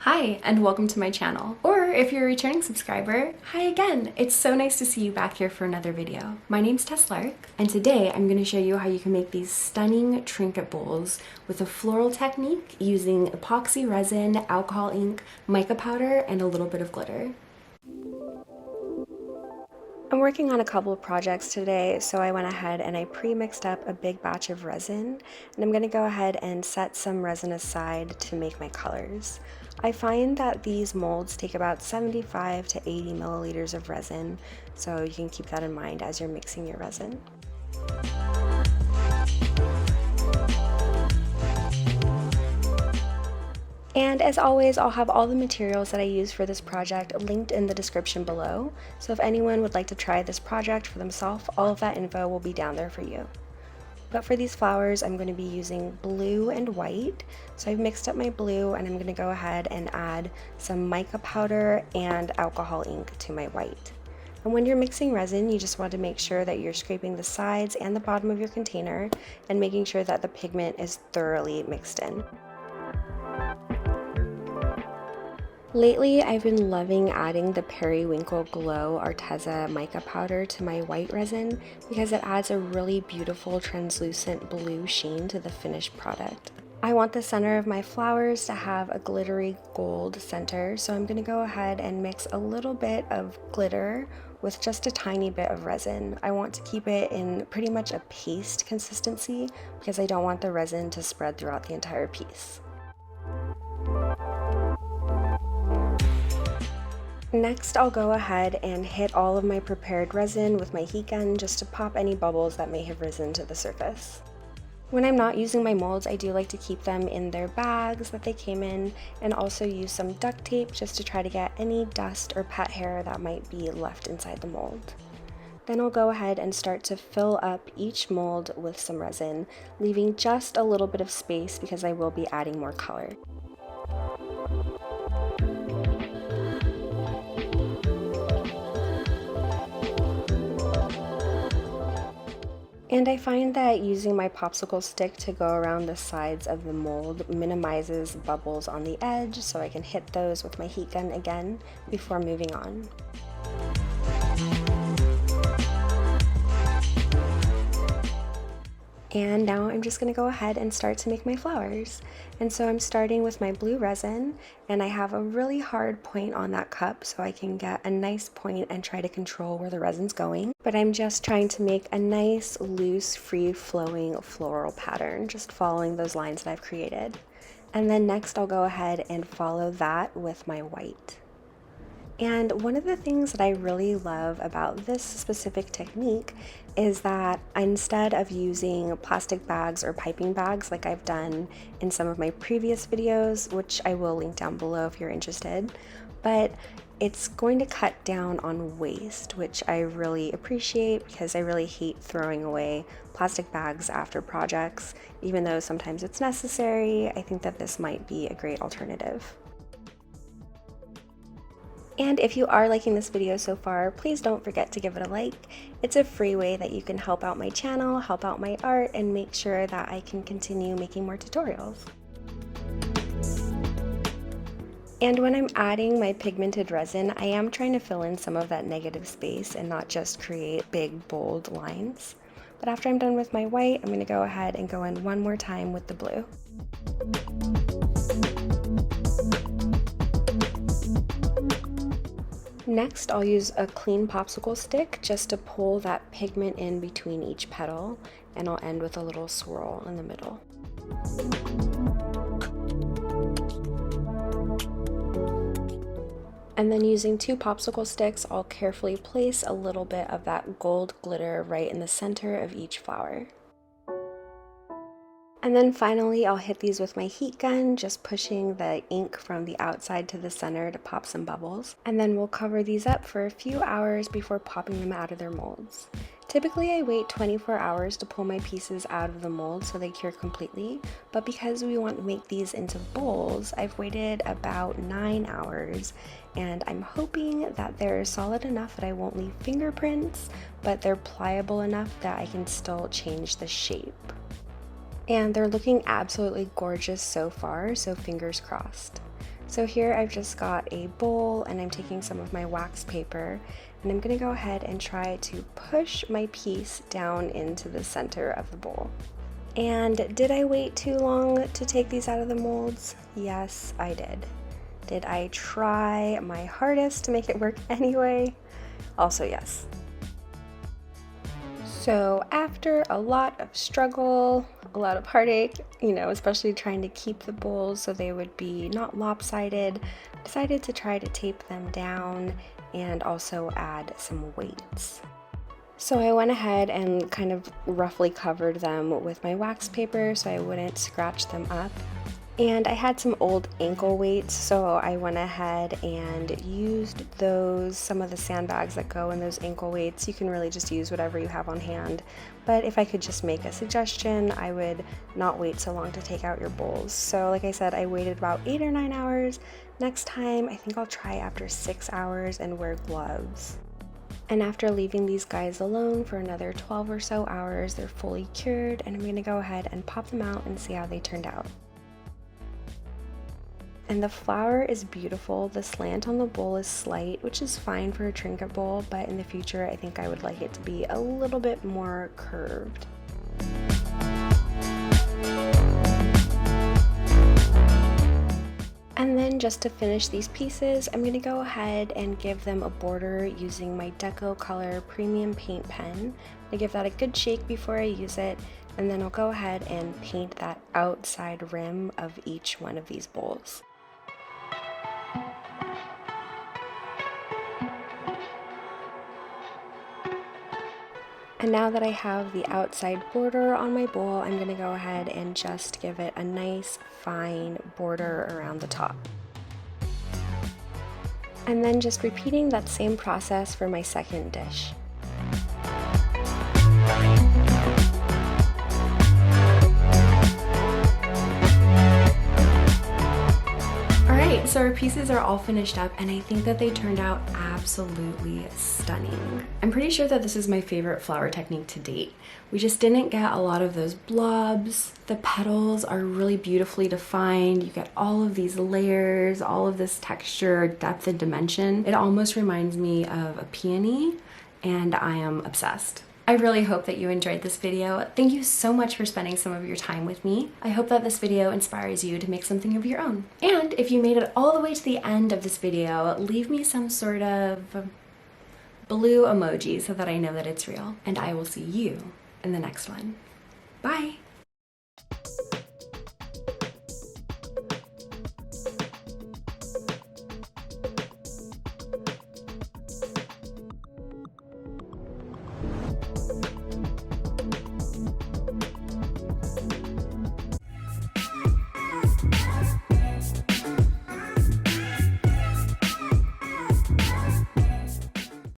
Hi, and welcome to my channel. Or if you're a returning subscriber, hi again! It's so nice to see you back here for another video. My name's Tess Lark, and today I'm going to show you how you can make these stunning trinket bowls with a floral technique using epoxy resin, alcohol ink, mica powder, and a little bit of glitter. I'm working on a couple of projects today, so I went ahead and I pre-mixed up a big batch of resin, and I'm going to go ahead and set some resin aside to make my colors. I find that these molds take about 75 to 80 milliliters of resin, so you can keep that in mind as you're mixing your resin. And as always, I'll have all the materials that I use for this project linked in the description below, so if anyone would like to try this project for themselves, all of that info will be down there for you. But for these flowers, I'm going to be using blue and white. So I've mixed up my blue, and I'm going to go ahead and add some mica powder and alcohol ink to my white. And when you're mixing resin, you just want to make sure that you're scraping the sides and the bottom of your container and making sure that the pigment is thoroughly mixed in. Lately, I've been loving adding the Periwinkle Glow Arteza mica powder to my white resin because it adds a really beautiful translucent blue sheen to the finished product. I want the center of my flowers to have a glittery gold center, so I'm going to go ahead and mix a little bit of glitter with just a tiny bit of resin. I want to keep it in pretty much a paste consistency because I don't want the resin to spread throughout the entire piece. Next, I'll go ahead and hit all of my prepared resin with my heat gun just to pop any bubbles that may have risen to the surface. When I'm not using my molds, I do like to keep them in their bags that they came in, and also use some duct tape just to try to get any dust or pet hair that might be left inside the mold. Then I'll go ahead and start to fill up each mold with some resin, leaving just a little bit of space because I will be adding more color. And I find that using my popsicle stick to go around the sides of the mold minimizes bubbles on the edge, so I can hit those with my heat gun again before moving on. And now I'm just going to go ahead and start to make my flowers. And so I'm starting with my blue resin, and I have a really hard point on that cup so I can get a nice point and try to control where the resin's going. But I'm just trying to make a nice, loose, free-flowing floral pattern, just following those lines that I've created. And then next I'll go ahead and follow that with my white. And one of the things that I really love about this specific technique is that instead of using plastic bags or piping bags like I've done in some of my previous videos, which I will link down below if you're interested, but it's going to cut down on waste, which I really appreciate because I really hate throwing away plastic bags after projects. Even though sometimes it's necessary, I think that this might be a great alternative. And if you are liking this video so far, please don't forget to give it a like. It's a free way that you can help out my channel, help out my art, and make sure that I can continue making more tutorials. And when I'm adding my pigmented resin, I am trying to fill in some of that negative space and not just create big, bold lines. But after I'm done with my white, I'm going to go ahead and go in one more time with the blue. Next, I'll use a clean popsicle stick just to pull that pigment in between each petal, and I'll end with a little swirl in the middle. And then using two popsicle sticks, I'll carefully place a little bit of that gold glitter right in the center of each flower. And then finally, I'll hit these with my heat gun, just pushing the ink from the outside to the center to pop some bubbles. And then we'll cover these up for a few hours before popping them out of their molds. Typically, I wait 24 hours to pull my pieces out of the mold so they cure completely, but because we want to make these into bowls, I've waited about 9 hours, and I'm hoping that they're solid enough that I won't leave fingerprints, but they're pliable enough that I can still change the shape. And they're looking absolutely gorgeous so far, so fingers crossed. So here I've just got a bowl and I'm taking some of my wax paper and I'm gonna go ahead and try to push my piece down into the center of the bowl. And did I wait too long to take these out of the molds? Yes, I did. Did I try my hardest to make it work anyway? Also yes. So after a lot of struggle, a lot of heartache, especially trying to keep the bowls so they would be not lopsided, I decided to try to tape them down and also add some weights. So I went ahead and kind of roughly covered them with my wax paper so I wouldn't scratch them up. And I had some old ankle weights, so I went ahead and used those, some of the sandbags that go in those ankle weights. You can really just use whatever you have on hand. But if I could just make a suggestion, I would not wait so long to take out your bowls. So like I said, I waited about 8 or 9 hours. Next time, I think I'll try after 6 hours and wear gloves. And after leaving these guys alone for another 12 or so hours, they're fully cured, and I'm gonna go ahead and pop them out and see how they turned out. And the flower is beautiful. The slant on the bowl is slight, which is fine for a trinket bowl, but in the future I think I would like it to be a little bit more curved. And then just to finish these pieces, I'm going to go ahead and give them a border using my Deco Color Premium Paint Pen. I give that a good shake before I use it, and then I'll go ahead and paint that outside rim of each one of these bowls. And now that I have the outside border on my bowl, I'm going to go ahead and just give it a nice fine border around the top. And then just repeating that same process for my second dish. Alright, so our pieces are all finished up and I think that they turned out absolutely stunning. I'm pretty sure that this is my favorite flower technique to date. We just didn't get a lot of those blobs. The petals are really beautifully defined. You get all of these layers, all of this texture, depth, and dimension. It almost reminds me of a peony, and I am obsessed. I really hope that you enjoyed this video. Thank you so much for spending some of your time with me. I hope that this video inspires you to make something of your own. And if you made it all the way to the end of this video, leave me some sort of blue emoji so that I know that it's real. And I will see you in the next one. Bye!